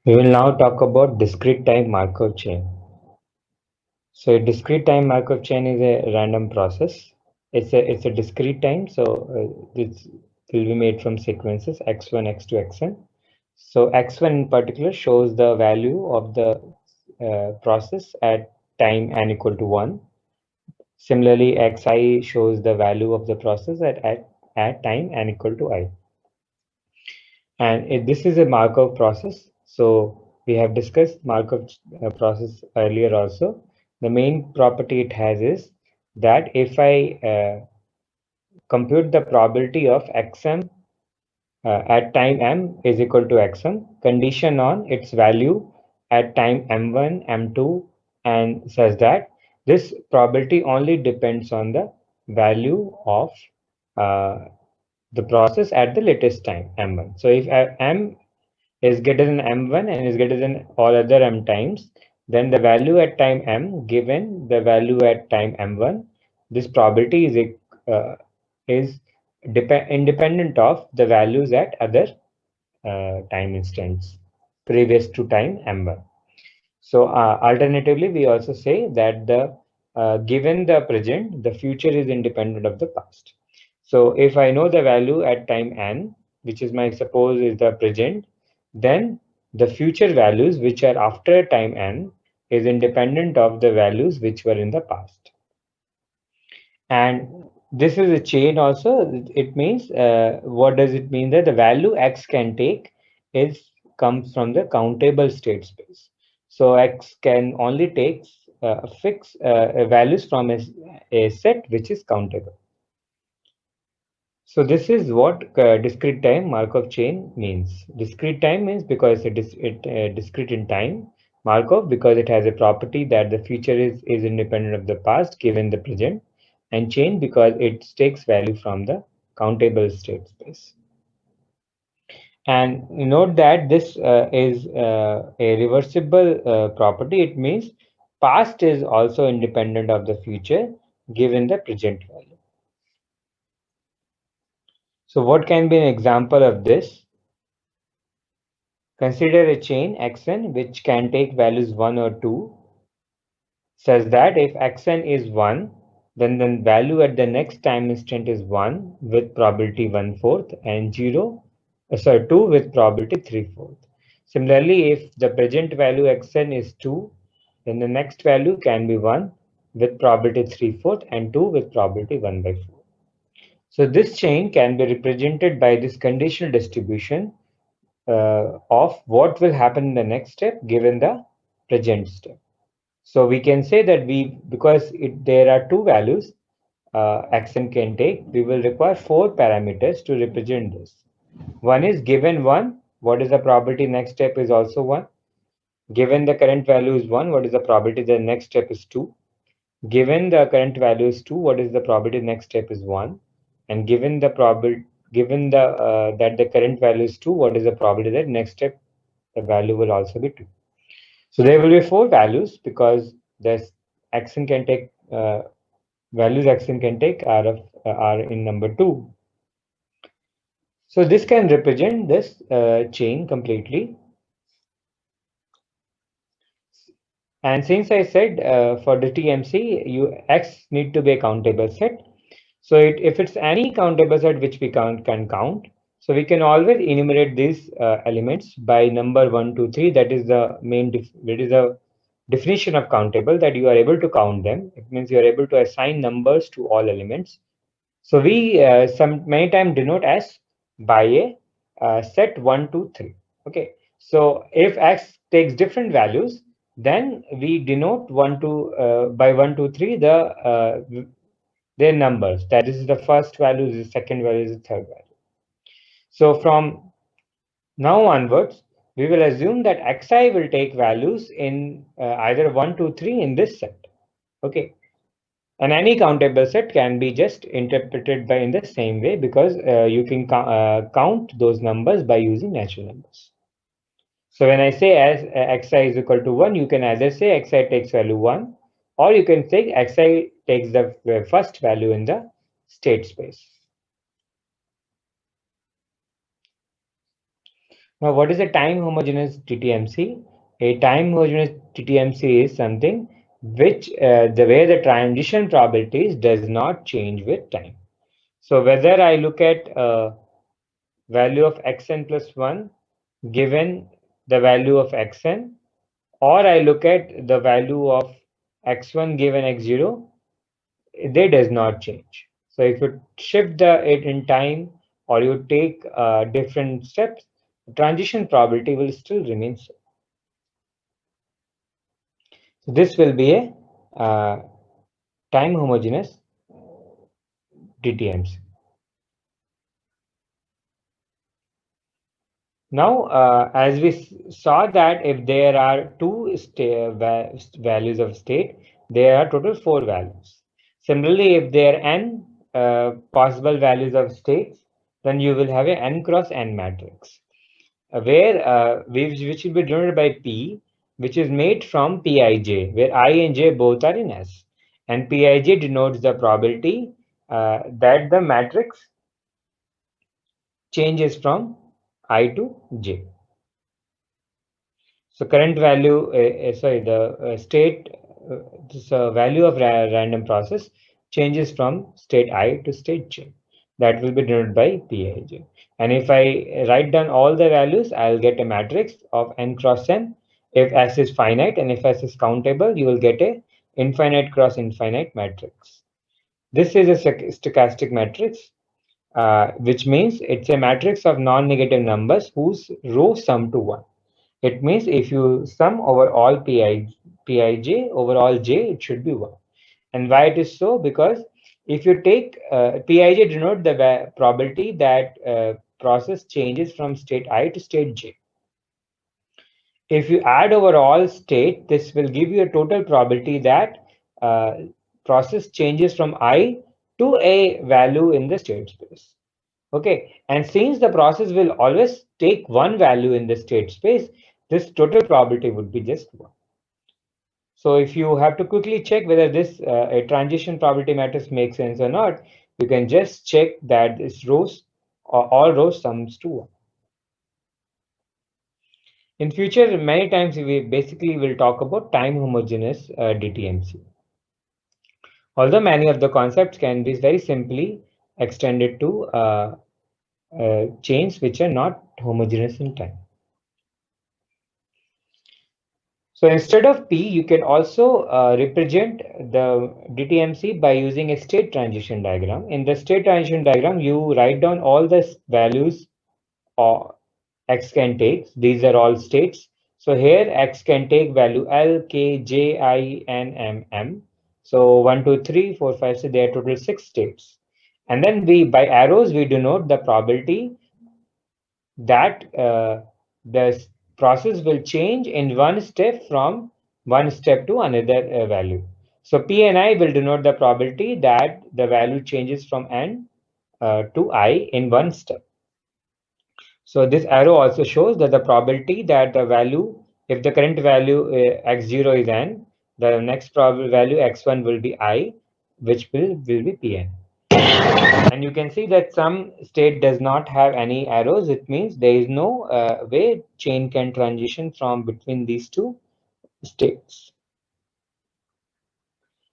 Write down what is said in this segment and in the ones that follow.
We will now talk about discrete time Markov chain. So a discrete time Markov chain is a random process. It's a discrete time, so this will be made from sequences x1, x2, xn. So x1 in particular shows the value of the process at time n equal to 1. Similarly, xi shows the value of the process at time n equal to I. And this is a Markov process. So we have discussed Markov process earlier also. The main property it has is that if I compute the probability of xm at time m is equal to xm, condition on its value at time m1, m2, and such that this probability only depends on the value of uh, the process at the latest time m1. So if m is greater than m1 and is greater than all other m times, then the value at time m given the value at time m1, this probability is independent of the values at other time instants previous to time m1. So alternatively, we also say that the given the present, the future is independent of the past. So if I know the value at time n, which is my suppose is the present, then the future values which are after time n is independent of the values which were in the past. And this is a chain also. It means what does it mean that the value x can take is comes from the countable state space. So x can only take fix values from a set which is countable. So this is what discrete time Markov chain means. Discrete time means because discrete in time. Markov because it has a property that the future is independent of the past given the present, and chain because it takes value from the countable state space. And note that this is a reversible property. It means past is also independent of the future given the present value. So what can be an example of this? Consider a chain xn which can take values 1 or 2 such that if xn is 1, then the value at the next time instant is 1 with probability 1/4 and 2 with probability 3/4. Similarly, if the present value xn is 2, then the next value can be 1 with probability 3/4 and 2 with probability 1/4. So this chain can be represented by this conditional distribution of what will happen in the next step given the present step. So we can say that because there are two values xn can take, we will require four parameters to represent this. One is given 1, what is the probability next step is also 1. Given the current value is 1, what is the probability the next step is 2. Given the current value is 2, what is the probability next step is 1. And given the that the current value is 2, what is the probability that next step the value will also be 2. So there will be four values because this xn can take values xn can take are in number 2. So this can represent this chain completely. And since I said for the TMC, x need to be a countable set. So if it's any countable set which we can count, so we can always enumerate these elements by number 1, 2, 3. That is the that is the definition of countable, that you are able to count them. It means you are able to assign numbers to all elements. So we some many time denote as by a set 1, 2, 3. Okay. So if x takes different values, then we denote 1, 2 by 1, 2, 3 their numbers. That is the first value, is the second value, is the third value. So from now onwards, we will assume that xi will take values in either 1, 2, 3 in this set. Okay. And any countable set can be just interpreted by in the same way because you can count those numbers by using natural numbers. So when I say as xi is equal to 1, you can either say xi takes value 1, or you can say xi takes the first value in the state space. Now, what is a time homogeneous TTMC? A time homogeneous TTMC is something which the way the transition probabilities does not change with time. So whether I look at value of xn plus 1 given the value of xn, or I look at the value of x1 given x0, they does not change. So if you shift it in time or you take different steps, the transition probability will still remain same. So this will be a time homogeneous DTMs. Now, as we saw that if there are two values of state, there are total 4 values. Similarly, if there are n possible values of states, then you will have a n cross n matrix, where which will be denoted by P, which is made from Pij, where I and j both are in S. And Pij denotes the probability that the matrix changes from I to j. So current value, sorry, the state, this value of random process changes from state I to state j. That will be denoted by Pij. And if I write down all the values, I'll get a matrix of n cross n. If S is finite and if S is countable, you will get a infinite cross infinite matrix. This is a stochastic matrix, which means it's a matrix of non-negative numbers whose row sum to 1. It means if you sum over all Pij over all j, it should be 1. And why it is so? Because if you take Pij denote the probability that process changes from state I to state j. If you add over all state, this will give you a total probability that process changes from I to a value in the state space. Okay, and since the process will always take one value in the state space, this total probability would be just 1. So if you have to quickly check whether this a transition probability matrix makes sense or not, you can just check that this rows or all rows sums to 1. In future, many times we basically will talk about time homogeneous DTMC. Although many of the concepts can be very simply extended to chains which are not homogeneous in time. So instead of P, you can also represent the DTMC by using a state transition diagram. In the state transition diagram, you write down all the values X can take. These are all states. So here X can take value L, K, J, I, N, M, M. So 1, 2, 3, 4, 5, 6, there are total 6 states. And then we, by arrows, we denote the probability that the process will change in one step from one step to another value. So P and I will denote the probability that the value changes from N to I in one step. So this arrow also shows that the probability that the value, if the current value x0 is N, the next probable value x1 will be I, which will be Pn. And you can see that some state does not have any arrows. It means there is no way chain can transition from between these two states.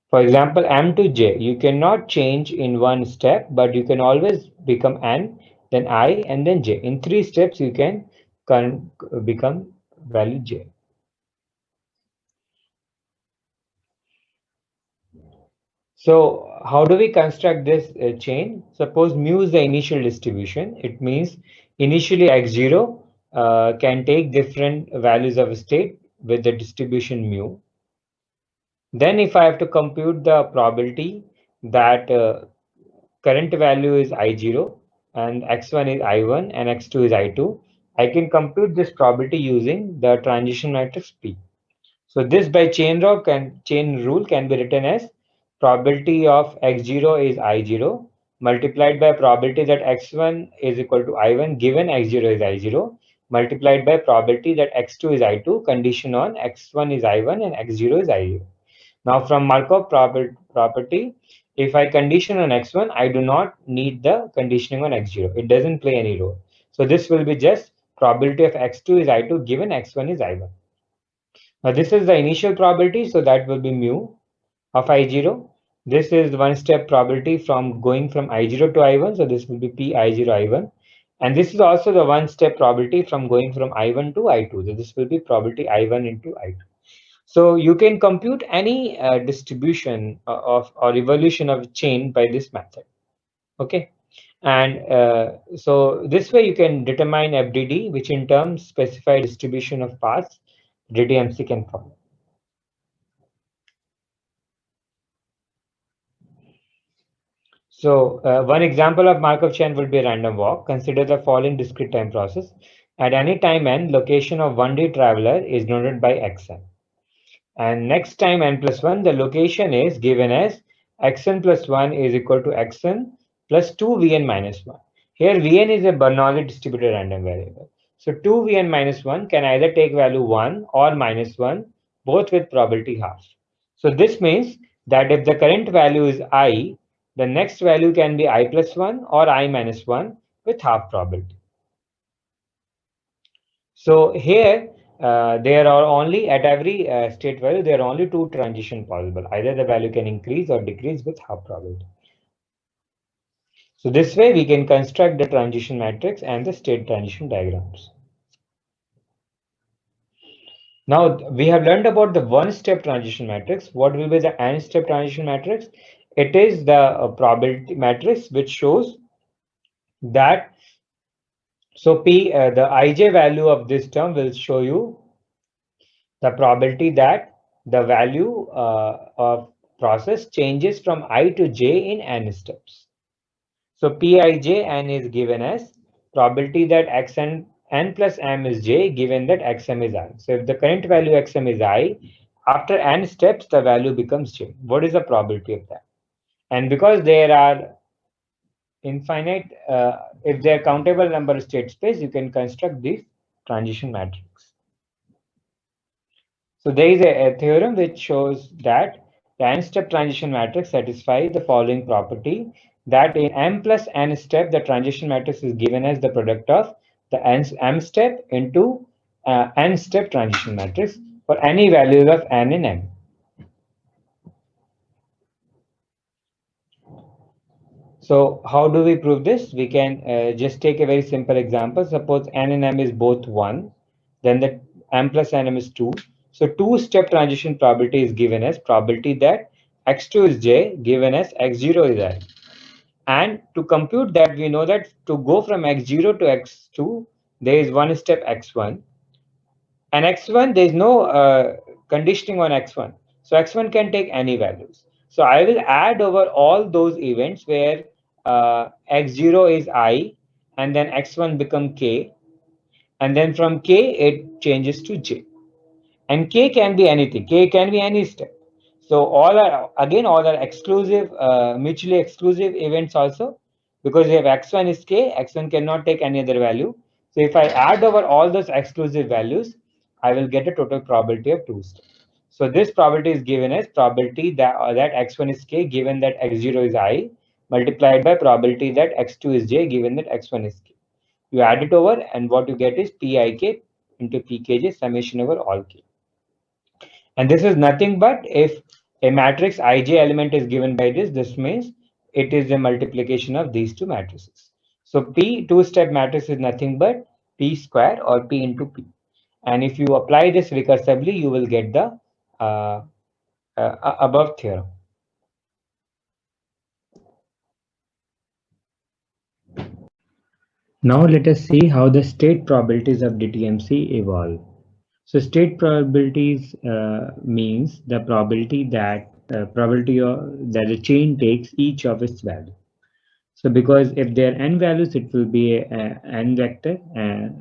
For example, M to J, you cannot change in one step, but you can always become N, then I, and then J. In 3 steps, you can become value J. So how do we construct this chain? Suppose mu is the initial distribution. It means initially x0 can take different values of state with the distribution mu. Then if I have to compute the probability that current value is I0 and x1 is I1 and x2 is I2, I can compute this probability using the transition matrix P. So this by chain rule can be written as probability of x0 is I0 multiplied by probability that x1 is equal to I1 given x0 is I0 multiplied by probability that x2 is I2 condition on x1 is I1 and x0 is I0. Now from Markov property, if I condition on x1, I do not need the conditioning on x0. It doesn't play any role. So this will be just probability of x2 is I2 given x1 is I1. Now this is the initial probability, so that will be mu of I0. This is one step probability from going from I0 to I1, so this will be P I0 I1. And this is also the one step probability from going from I1 to I2. So this will be probability I1 into I2. So you can compute any distribution of or evolution of a chain by this method. Okay. And so this way you can determine FDD, which in turn specify distribution of paths DTMC can follow. So one example of Markov chain would be a random walk. Consider the following discrete time process. At any time n, location of 1D traveler is denoted by xn. And next time n plus 1, the location is given as xn plus 1 is equal to xn plus 2vn minus 1. Here vn is a Bernoulli distributed random variable. So 2vn minus 1 can either take value 1 or minus 1, both with probability half. So this means that if the current value is I, the next value can be I plus 1 or I minus 1 with half probability. So here, there are only at every state value, there are only two transitions possible. Either the value can increase or decrease with half probability. So this way we can construct the transition matrix and the state transition diagrams. Now we have learned about the one-step transition matrix. What will be the n-step transition matrix? It is the probability matrix which shows that, so P, the ij value of this term will show you the probability that the value of process changes from I to j in n steps. So Pij n is given as probability that xn n plus m is j given that xm is I. So if the current value xm is I, after n steps the value becomes j. What is the probability of that? And because there are infinite, if there are countable number of state space, you can construct this transition matrix. So there is a theorem which shows that the n-step transition matrix satisfies the following property, that in m plus n step, the transition matrix is given as the product of the m step into n step transition matrix for any values of n in m. So how do we prove this? We can just take a very simple example. Suppose n and m is both 1, then the m plus nm is 2. So two-step transition probability is given as probability that x2 is j given as x0 is I. And to compute that, we know that to go from x0 to x2, there is one step x1. And x1, there is no conditioning on x1. So x1 can take any values. So I will add over all those events where x0 is I, and then x1 become k, and then from k it changes to j. And k can be anything. K can be any step. So all are exclusive, mutually exclusive events also, because if x1 is k, x1 cannot take any other value. So if I add over all those exclusive values, I will get a total probability of 2 steps. So this probability is given as probability that x1 is k given that x0 is I, multiplied by probability that x2 is j given that x1 is k. You add it over, and what you get is pik into pkj summation over all k. And this is nothing but if a matrix ij element is given by this means it is a multiplication of these two matrices. So P two-step matrix is nothing but P square or P into P. And if you apply this recursively, you will get the above theorem. Now let us see how the state probabilities of DTMC evolve. So state probabilities means the probability that that the chain takes each of its value. So because if there are n values, it will be a n vector,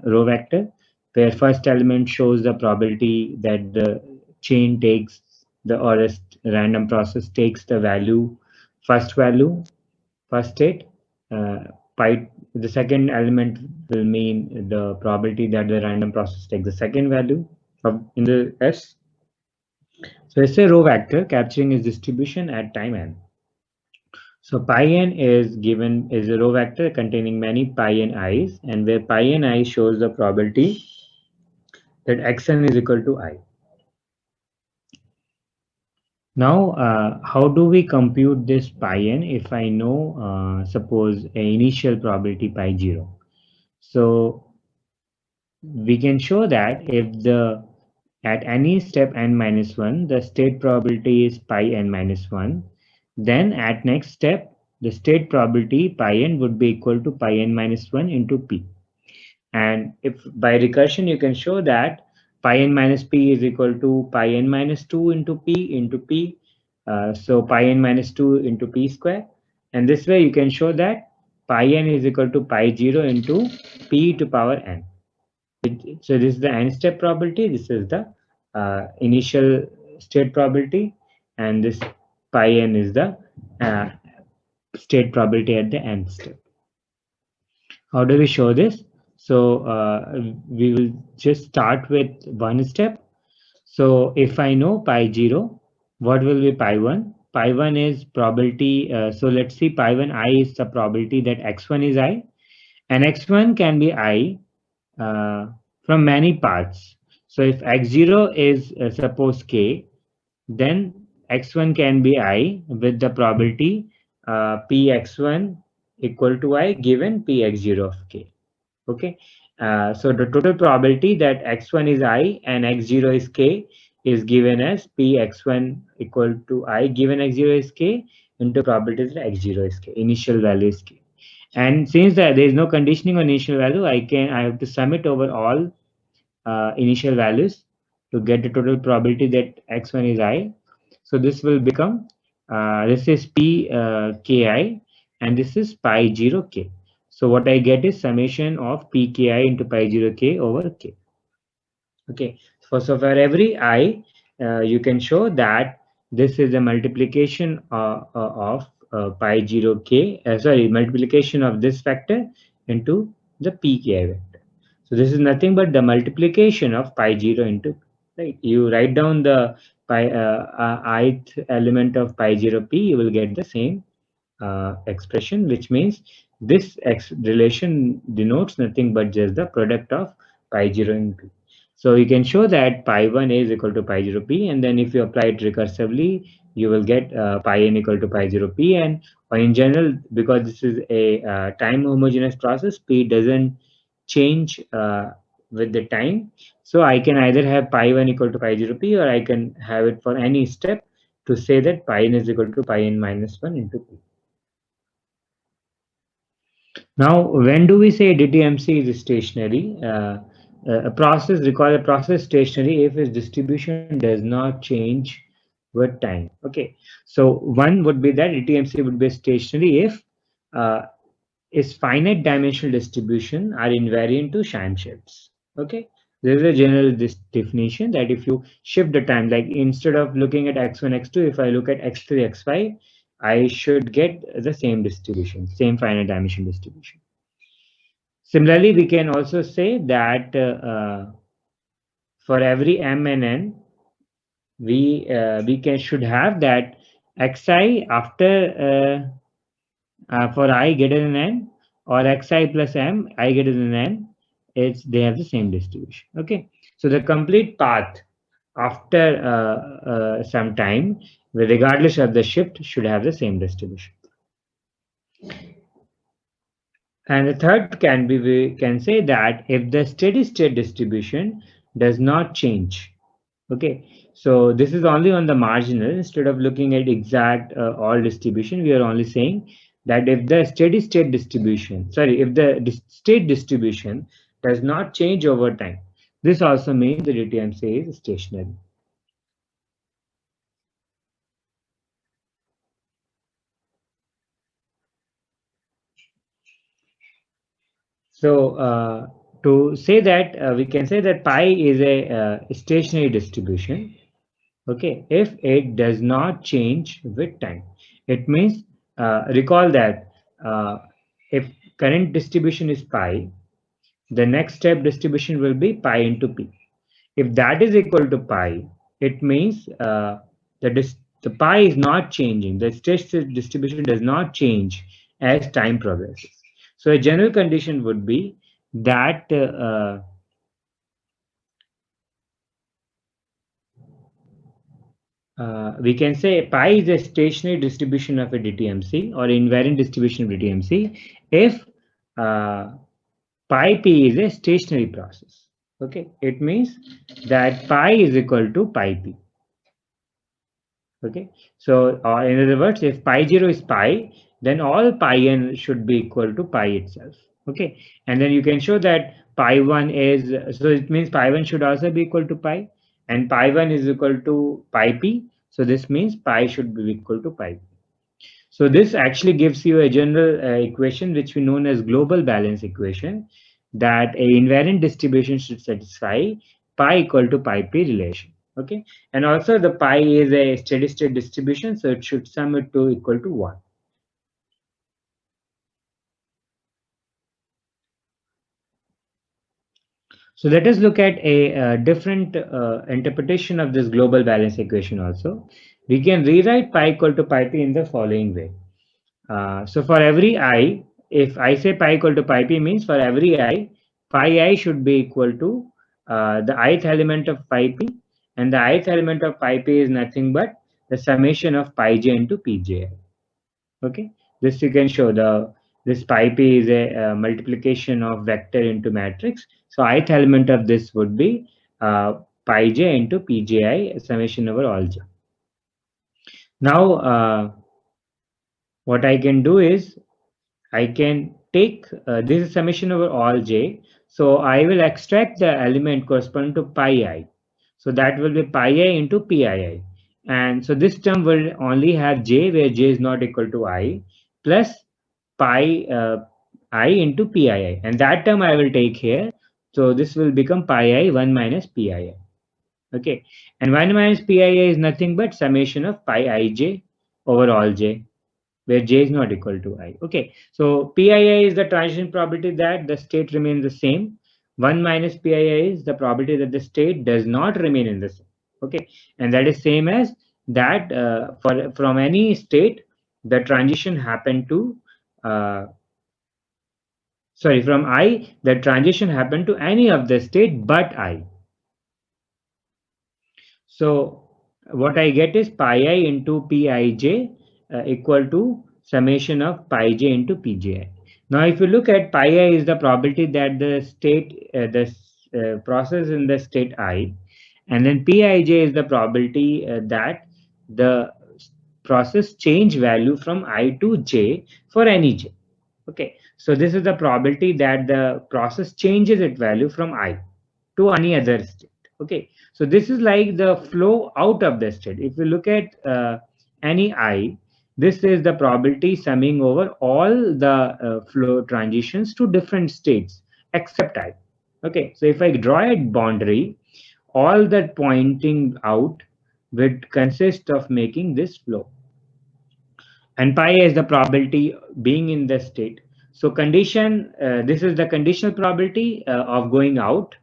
row vector, where first element shows the probability that the chain takes or a random process takes the value, first state. The second element will mean the probability that the random process takes the second value in the S. So it's a row vector capturing its distribution at time n. So pi n is given is a row vector containing many pi n i's, and where pi n I shows the probability that xn is equal to I. Now, how do we compute this pi n if I know, suppose, an initial probability pi 0? So we can show that if the at any step n minus 1, the state probability is pi n minus 1, then at next step, the state probability pi n would be equal to pi n minus 1 into p. And if by recursion you can show that pi n minus p is equal to pi n minus 2 into p, so pi n minus 2 into p square. And this way you can show that pi n is equal to pi 0 into p to power n. So this is the n step probability, this is the initial state probability, and this pi n is the uh, state probability at the nth step. How do we show this? So we will just start with one step. So if I know pi 0, what will be pi 1? Pi 1 is probability. So let's see, pi 1 I is the probability that x1 is I, and x1 can be I uh, from many paths. So if x0 is suppose k, then x1 can be I with the probability px1 equal to I given px0 of k. Okay, so the total probability that x1 is I and x0 is k is given as px1 equal to I given x0 is k into probability that x0 is k, initial value is k. And since that there is no conditioning on initial value, I have to sum it over all initial values to get the total probability that x1 is I. So this will become this is p ki, and this is pi 0 k. So what I get is summation of p ki into pi 0 k over k. Okay, so for every I, you can show that this is a multiplication of pi 0 k, sorry, multiplication of this factor into the pki vector. So this is nothing but the multiplication of pi 0 into, right? You write down the pi ith element of pi 0 p, you will get the same expression, which means this x relation denotes nothing but just the product of pi 0 and p. So you can show that pi 1 is equal to pi 0 p, and then if you apply it recursively, you will get pi n equal to pi 0 p. And in general, because this is a time homogeneous process, p doesn't change with the time. So I can either have pi 1 equal to pi 0 p, or I can have it for any step to say that pi n is equal to pi n minus 1 into p. Now, when do we say DTMC is stationary? A process requires a process stationary if its distribution does not change with time. Okay, so one would be that DTMC would be stationary if uh, its finite dimensional distribution are invariant to Sham shifts. Okay, there is a general definition that if you shift the time, like instead of looking at x1, x2, if I look at x3, x5, I should get the same distribution, same finite dimension distribution. Similarly, we can also say that for every m and n, we can should have that xi after for I greater than n, or xi plus m I greater than n, it's they have the same distribution. Okay, so the complete path after some time, regardless of the shift, should have the same distribution. And the third can be, we can say that if the steady state distribution does not change. Okay, so this is only on the marginal. Instead of looking at exact all distribution, we are only saying that if the steady state distribution, sorry, if the state distribution does not change over time, this also means the DTMC is stationary. So to say that, we can say that pi is a stationary distribution. Okay, if it does not change with time, it means recall that if current distribution is pi, the next step distribution will be pi into p. If that is equal to pi, it means the The pi is not changing. The state distribution does not change as time progresses. So a general condition would be that we can say pi is a stationary distribution of a DTMC or invariant distribution of DTMC if uh, pi p is a stationary process. Okay, it means that pi is equal to pi p. Okay, so in other words, if pi 0 is pi, then all pi n should be equal to pi itself. Okay, and then you can show that pi 1 is, so it means pi 1 should also be equal to pi, and pi 1 is equal to pi p. So this means pi should be equal to pi. So this actually gives you a general equation which we known as global balance equation, that a invariant distribution should satisfy pi equal to pi p relation. Okay, and also the pi is a steady state distribution, so it should sum it to equal to 1. So let us look at a different interpretation of this global balance equation also. We can rewrite pi equal to pi p in the following way. So for every I, if I say pi equal to pi p, means for every I, pi I should be equal to the ith element of pi p, and the ith element of pi p is nothing but the summation of pi j into pji. Okay, this you can show this pi p is a multiplication of vector into matrix. So ith element of this would be pi j into pji summation over all j. Now what I can do is I can take this is summation over all j. So I will extract the element corresponding to pi I. So that will be pi I into pii. And so this term will only have j where j is not equal to I plus pi I into pii. And that term I will take here. So this will become pi I 1 minus pii. Okay. And 1 minus pii is nothing but summation of pi ij over all j, where j is not equal to I. Okay, so PII is the transition probability that the state remains the same. 1 minus PII is the probability that the state does not remain in the same. Okay, and that is same as that from any state, the transition happened to, sorry, from I, the transition happened to any of the state but I. So what I get is pi I into Pij equal to summation of pi j into pji. Now, if you look at pi I is the probability that the state, the process in the state I, and then pij is the probability that the process change value from I to j for any j. Okay, so this is the probability that the process changes its value from I to any other state. Okay, so this is like the flow out of the state. If you look at any I, this is the probability summing over all the flow transitions to different states except I. Okay, so if I draw a boundary, all that pointing out would consist of making this flow, and pi is the probability being in the state. So condition, this is the conditional probability of going out,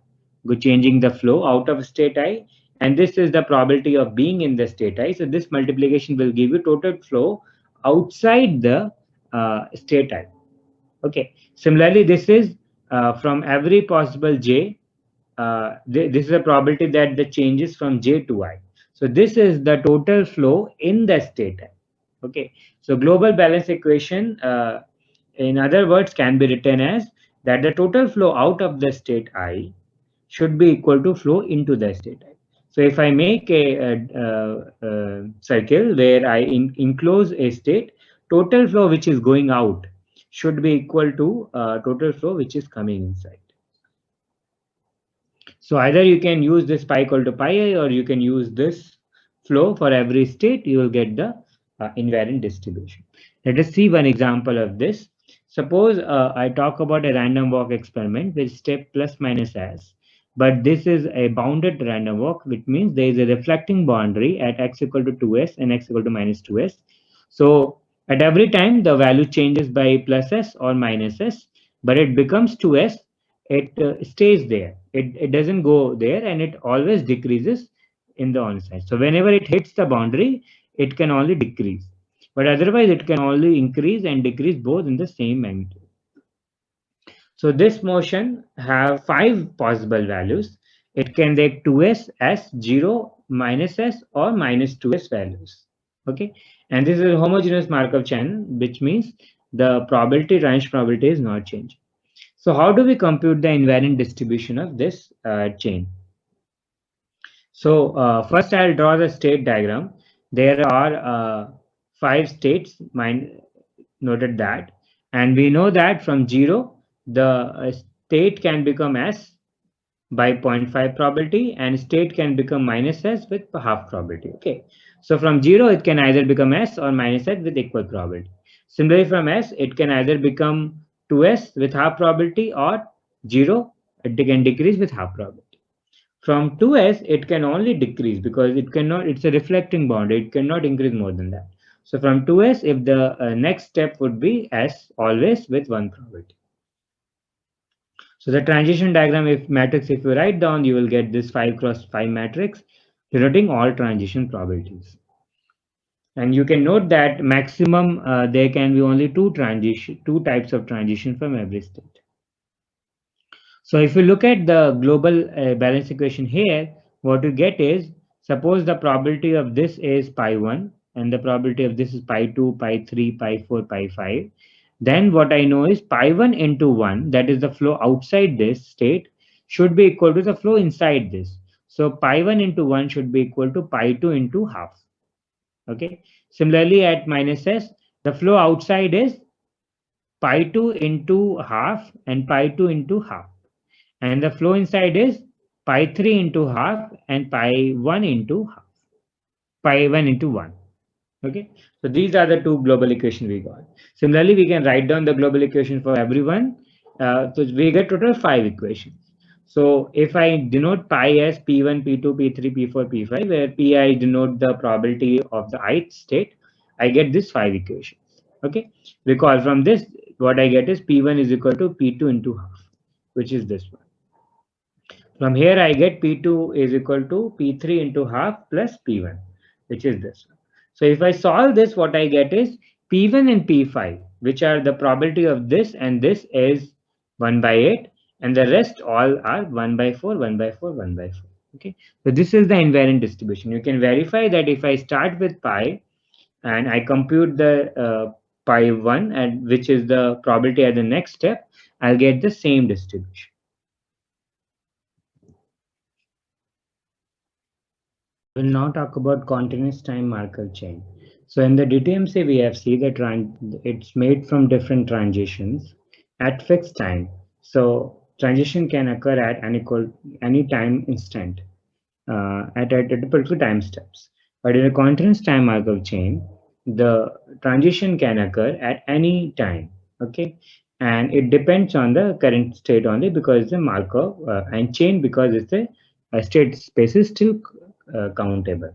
changing the flow out of state I, and this is the probability of being in the state I. So this multiplication will give you total flow outside the state I. Okay, similarly this is from every possible j, this is a probability that the changes from j to I. So this is the total flow in the state I. Okay, so global balance equation, in other words, can be written as that the total flow out of the state I should be equal to flow into the state I. So if I make a circle where I enclose a state, total flow which is going out should be equal to total flow which is coming inside. So either you can use this pi equal to pi I, or you can use this flow for every state, you will get the invariant distribution. Let us see one example of this. Suppose I talk about a random walk experiment with step plus minus s, but this is a bounded random walk, which means there is a reflecting boundary at x equal to 2s and x equal to minus 2s. So at every time the value changes by plus s or minus s, but it becomes 2s, it stays there. It doesn't go there, and it always decreases in the onside. So whenever it hits the boundary, it can only decrease. But otherwise, it can only increase and decrease both in the same magnitude. So this motion have 5 possible values. It can take 2s, s, 0, minus s, or minus 2s values. Okay, and this is a homogeneous Markov chain, which means the probability, transition probability is not changing. So how do we compute the invariant distribution of this chain? So first I'll draw the state diagram. There are 5 states, noted that, and we know that from 0, the state can become S by 0.5 probability and state can become minus S with half probability. Okay, so from 0 it can either become S or minus S with equal probability. Similarly from S it can either become 2S with half probability or 0, it can decrease with half probability. From 2s it can only decrease because it's a reflecting boundary, it cannot increase more than that. So from 2s, if the next step would be s, always with 1 probability. So the transition diagram, if you write down, you will get this 5 cross 5 matrix denoting all transition probabilities. And you can note that maximum there can be only two types of transition from every state. So if you look at the global balance equation here, what you get is, suppose the probability of this is pi1 and the probability of this is pi2, pi3, pi4, pi5. Then what I know is pi1 into 1, that is the flow outside this state, should be equal to the flow inside this. So pi1 into 1 should be equal to pi2 into half. Okay. Similarly at minus s, the flow outside is pi2 into half and pi2 into half, and the flow inside is pi 3 into half and pi 1 into half, pi 1 into 1. Okay, so these are the two global equations we got. Similarly, we can write down the global equation for everyone. So we get total 5 equations. So if I denote pi as p1, p2, p3, p4, p5, where pi denote the probability of the ith state, I get this 5 equations. Okay, recall from this, what I get is p1 is equal to p2 into half, which is this one. From here, I get P2 is equal to P3 into half plus P1, which is this one. So if I solve this, what I get is P1 and P5, which are the probability of this and this is 1 by 8, and the rest all are 1 by 4, 1 by 4, 1 by 4. Okay, so this is the invariant distribution. You can verify that if I start with pi and I compute the pi 1, and which is the probability at the next step, I'll get the same distribution. We'll now talk about continuous time Markov chain. So in the DTMC, we have seen that it's made from different transitions at fixed time. So transition can occur at any time instant at particular time steps. But in a continuous time Markov chain, the transition can occur at any time. Okay, and it depends on the current state only because it's a Markov and chain because it's a state space is still countable.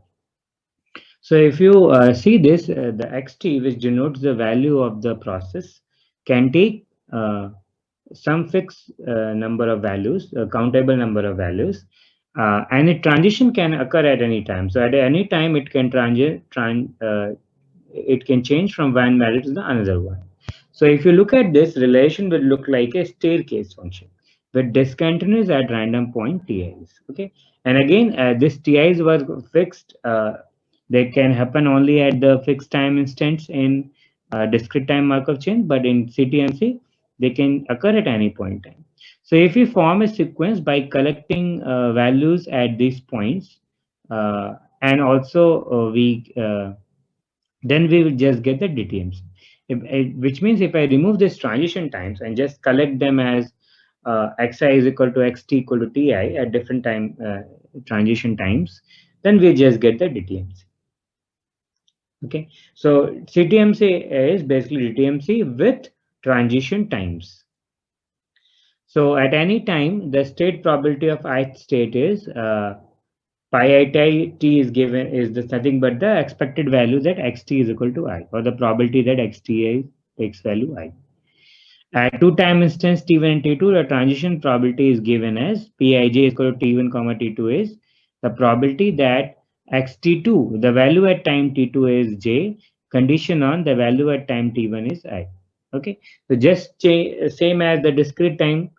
So if you see this, the xt, which denotes the value of the process, can take some fixed number of values, a countable number of values, and a transition can occur at any time. So at any time, it can it can change from one value to the another one. So if you look at this, relation will look like a staircase function with discontinuous at random point TIs. Okay, and again, this TIs were fixed. They can happen only at the fixed time instance in discrete time Markov chain, but in CTMC, they can occur at any point in time. So if we form a sequence by collecting values at these points, and also then we will just get the DTMs. Which means if I remove these transition times and just collect them as xi is equal to xt equal to ti at different time transition times, then we just get the DTMC. Okay, so CTMC is basically DTMC with transition times. So at any time, the state probability of ith state is pi I t is given is nothing but the expected value that xt is equal to I, or the probability that xt takes value I. At two time instance t1 and t2, the transition probability is given as pij is equal to t1 comma t2 is the probability that xt2, the value at time t2 is j, condition on the value at time t1 is I. Okay, so just same as the discrete time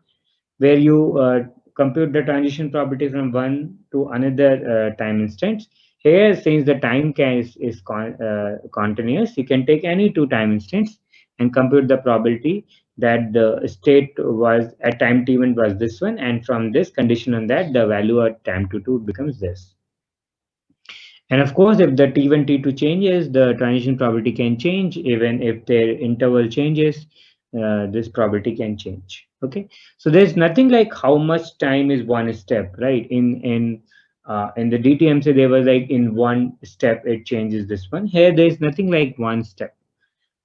where you compute the transition property from one to another time instance. Here, since the time is continuous, you can take any two time instance and compute the probability that the state was at time t1 was this one, and from this condition on that, the value at time t2 becomes this. And of course, if the T1, T2 changes, the transition probability can change. Even if their interval changes, this probability can change. Okay, so there's nothing like how much time is one step, right? In the DTMC, there was like in one step it changes this one. Here, there's nothing like one step.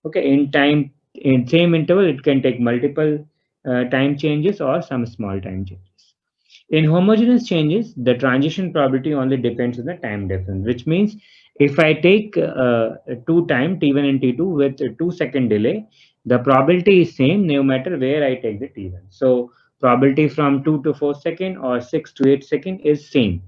Okay, in time, in same interval, it can take multiple time changes or some small time changes. In homogeneous changes, the transition probability only depends on the time difference, which means if I take two time T1 and T2 with a 2 second delay, the probability is same no matter where I take the T1. So probability from 2 to 4 second or 6 to 8 second is same.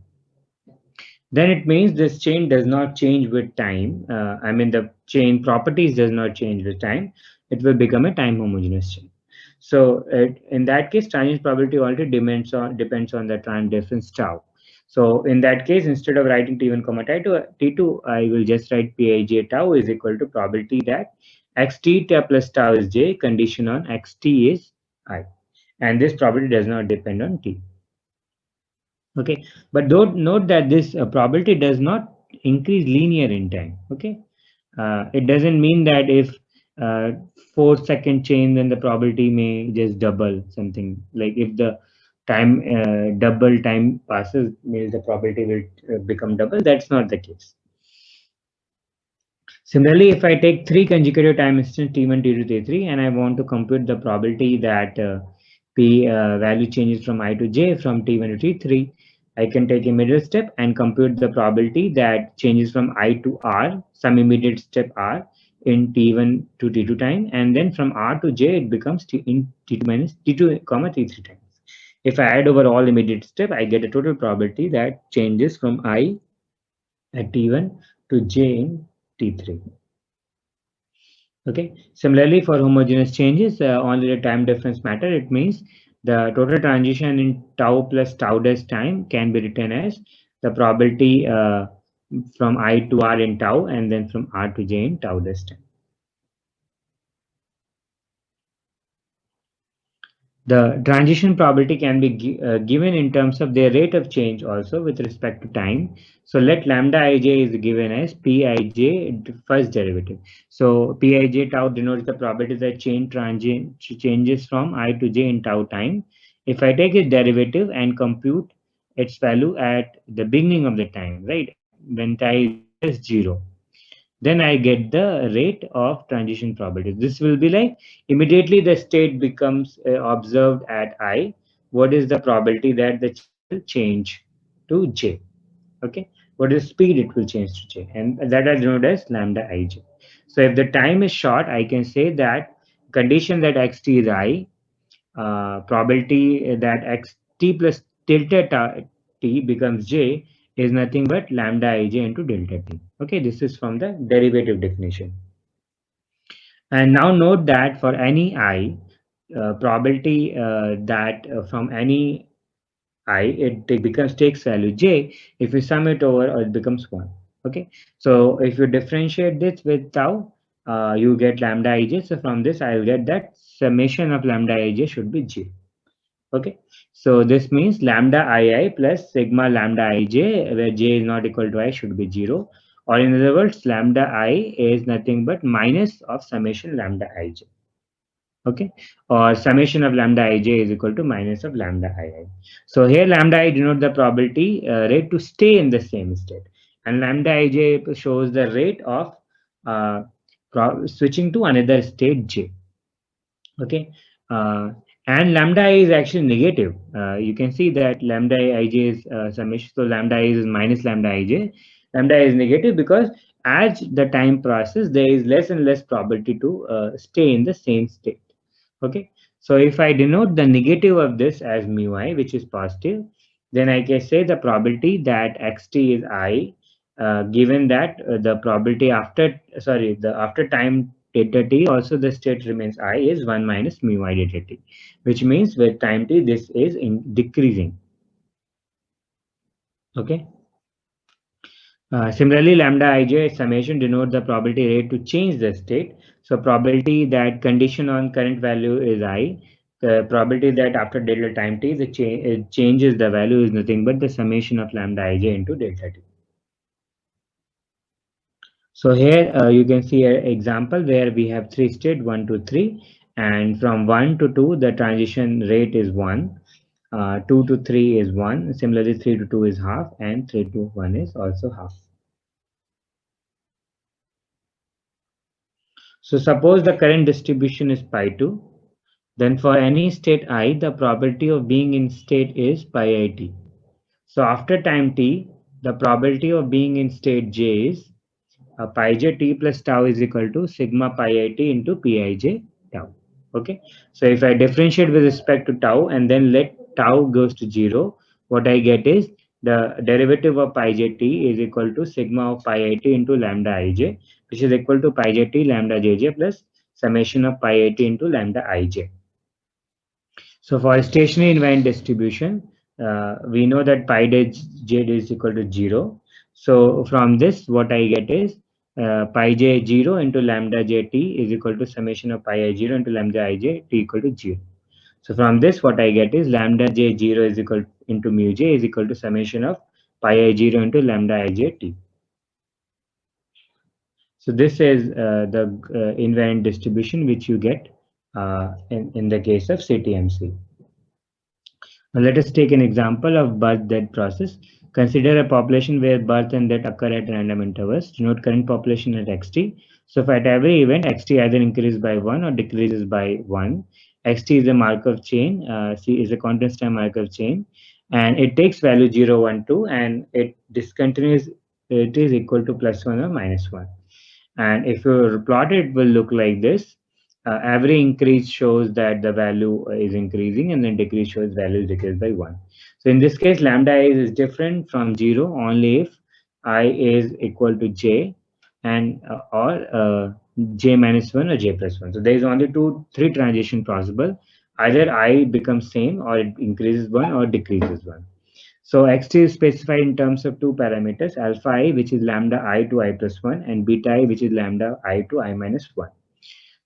Then it means this chain does not change with time. I mean the chain properties does not change with time. It will become a time homogeneous chain. So in that case, transition probability already depends on the time difference tau. So in that case, instead of writing T1 comma T2, I will just write Pij tau is equal to probability that xt plus tau is j, condition on xt is I. And this probability does not depend on t. Okay, but don't note that this probability does not increase linear in time. Okay, it doesn't mean that if uh, 4 second chain, then the probability may just double something. Like if the time double time passes, means the probability will become double. That's not the case. Similarly, if I take three consecutive time instance T1, T2, T3, and I want to compute the probability that P value changes from I to J from T1 to T3, I can take a middle step and compute the probability that changes from I to R, some immediate step R in T1 to T2 time, and then from R to J, it becomes T in T2 minus T2 comma T3 times. If I add over all immediate step, I get a total probability that changes from I at T1 to J in T3. Okay. Similarly, for homogeneous changes, only the time difference matter. It means the total transition in tau plus tau dash time can be written as the probability from I to R in tau and then from R to J in tau dash time. The transition probability can be given in terms of their rate of change also with respect to time. So let lambda ij is given as Pij first derivative. So Pij tau denotes the probability that chain changes from I to j in tau time. If I take its derivative and compute its value at the beginning of the time, right, when time is 0, then I get the rate of transition probability. This will be like immediately the state becomes observed at I. What is the probability that the chain will change to J? Okay, what is the speed it will change to J? And that is denoted as lambda ij. So if the time is short, I can say that condition that xt is I, probability that xt plus delta t becomes j is nothing but lambda ij into delta t. Okay, this is from the derivative definition. And now note that for any I, probability that from any I, it becomes takes value j. If you sum it over, it becomes 1. Okay, so if you differentiate this with tau, you get lambda ij. So from this, I will get that summation of lambda ij should be j. Okay, so this means lambda ii plus sigma lambda ij, where j is not equal to I, should be 0. Or in other words, lambda I is nothing but minus of summation lambda ij. Okay, or summation of lambda ij is equal to minus of lambda ii. So here lambda I denote the probability rate to stay in the same state, and lambda ij shows the rate of switching to another state j. Okay, and lambda I is actually negative. You can see that lambda ij is summation, so lambda I is minus lambda ij. Lambda I is negative because as the time passes, there is less and less probability to stay in the same state. Okay, so if I denote the negative of this as mu I, which is positive, then I can say the probability that xt is I given that the probability after time delta t also the state remains I is 1 minus mu I delta t, which means with time t this is decreasing. Okay. Similarly, lambda ij summation denotes the probability rate to change the state. So probability that condition on current value is I. The probability that after delta time t it changes the value is nothing but the summation of lambda ij into delta t. So here you can see an example where we have three states 1 to 3, and from 1 to 2 the transition rate is 1, 2 to 3 is 1, similarly 3 to 2 is half, and 3 to 1 is also half. So suppose the current distribution is pi 2, then for any state I the probability of being in state is pi I t. So after time t the probability of being in state j is pi j t plus tau is equal to sigma pi I t into pi j tau. Okay, so if I differentiate with respect to tau and then let tau goes to 0, what I get is the derivative of pi j t is equal to sigma of pi I t into lambda ij, which is equal to pi j t lambda jj plus summation of pi I t into lambda ij. So for stationary invariant distribution, we know that pi j is equal to 0. So from this, what I get is pi j 0 into lambda j t is equal to summation of pi I 0 into lambda I j t equal to 0. So from this, what I get is lambda j 0 is equal into mu j is equal to summation of pi I 0 into lambda I j t. So this is the invariant distribution which you get in the case of CTMC. Now let us take an example of birth-death process. Consider a population where birth and death occur at random intervals. Denote current population at xt. So if at every event xt either increases by 1 or decreases by 1, xt is a Markov chain, C is a continuous time Markov chain, and it takes value 0, 1, 2, and it discontinues, it is equal to plus 1 or minus 1. And if you plot it, will look like this. Every increase shows that the value is increasing, and then decrease shows value is decreased by 1. So in this case, lambda is different from 0 only if I is equal to j and or j minus 1 or j plus 1. So there is only three transition possible. Either I becomes same, or it increases 1 or decreases 1. So xt is specified in terms of two parameters, alpha I, which is lambda I to I plus 1, and beta I, which is lambda I to I minus 1.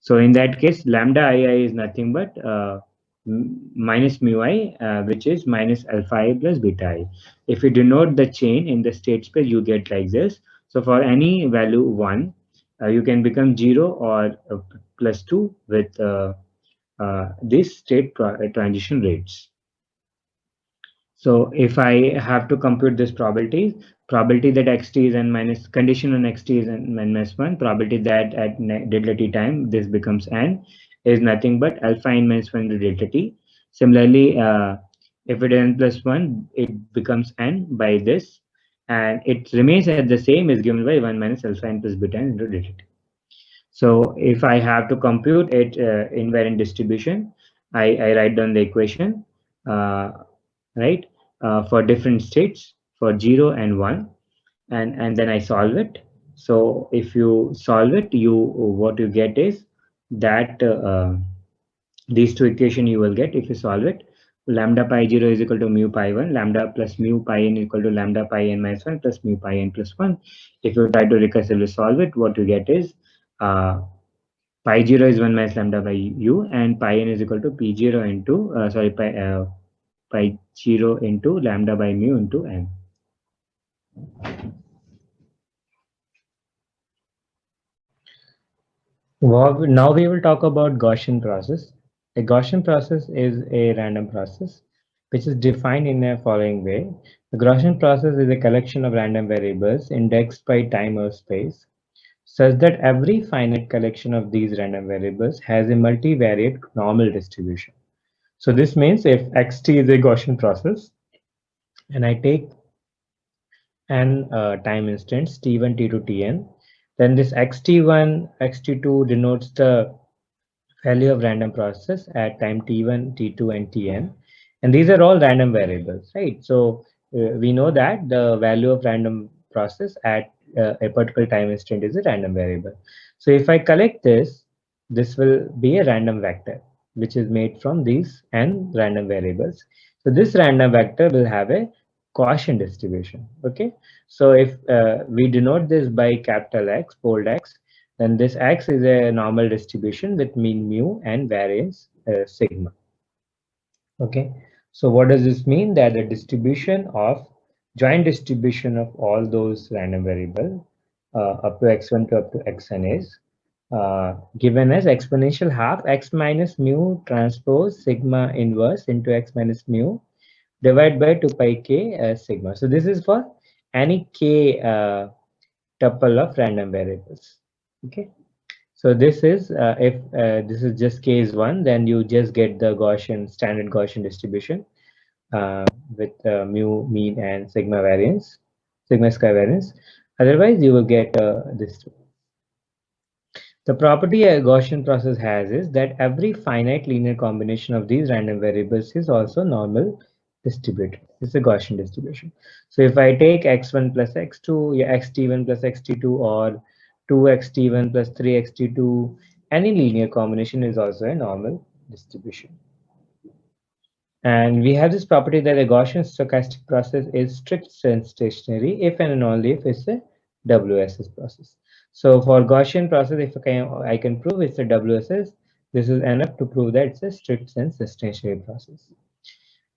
So in that case, lambda I is nothing but minus mu I, which is minus alpha I plus beta I. If you denote the chain in the state space, you get like this. So for any value 1, you can become 0 or plus 2 with these state transition rates. So if I have to compute this probability that xt is n minus, condition on xt is n minus 1, probability that at delta t time this becomes n is nothing but alpha n minus 1 into delta t. Similarly, if it is n plus 1, it becomes n by this, and it remains at the same is given by 1 minus alpha n plus beta n into delta t. So if I have to compute it invariant distribution, I write down the equation, right, for different states for 0 and 1, and then I solve it. So if you solve it, what you get is that these two equation you will get if you solve it. Lambda pi 0 is equal to mu pi 1, lambda plus mu pi n equal to lambda pi n minus 1 plus mu pi n plus 1. If you try to recursively solve it, what you get is pi 0 is 1 minus lambda by u, and pi n is equal to p 0 into pi 0 into lambda by mu into n. Now we will talk about Gaussian process. A Gaussian process is a random process which is defined in the following way. The Gaussian process is a collection of random variables indexed by time or space, such that every finite collection of these random variables has a multivariate normal distribution. So this means if xt is a Gaussian process and I take n time instants t1, t2, tn, then this xt1, xt2 denotes the value of random process at time t1, t2, and tn, and these are all random variables, right? So we know that the value of random process at a particular time instant is a random variable. So if I collect this, this will be a random vector which is made from these n random variables. So this random vector will have a Gaussian distribution. Okay, so if we denote this by capital X, bold X, then this X is a normal distribution with mean mu and variance sigma. Okay, so what does this mean? That the distribution of joint distribution of all those random variable up to x1 to up to xn is given as exponential half x minus mu transpose sigma inverse into x minus mu divided by 2 pi k sigma. So this is for any k tuple of random variables. Okay. So this is if this is just case one, then you just get the Gaussian standard Gaussian distribution with mu, mean, and sigma variance, sigma square variance. Otherwise, you will get this. The property a Gaussian process has is that every finite linear combination of these random variables is also normal distributed. It's a Gaussian distribution. So if I take x1 plus x2, yeah, xt1 plus xt2, or 2xt1 plus 3xt2, any linear combination is also a normal distribution. And we have this property that a Gaussian stochastic process is strict stationary if and only if it's a WSS process. So for Gaussian process, if I can prove it's a WSS, this is enough to prove that it's a strict sense stationary process.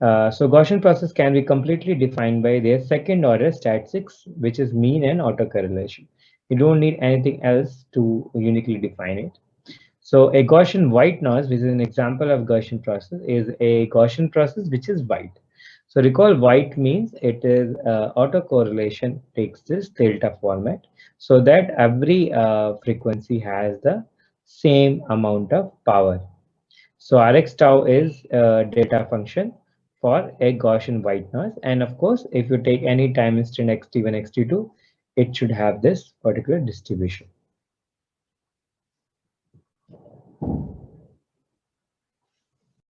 So Gaussian process can be completely defined by their second order statistics, which is mean and autocorrelation. You don't need anything else to uniquely define it. So a Gaussian white noise, which is an example of Gaussian process, is a Gaussian process which is white. So recall white means it is autocorrelation takes this delta format so that every frequency has the same amount of power. So Rx tau is a data function for a Gaussian white noise. And of course, if you take any time instant xt1, xt2, it should have this particular distribution.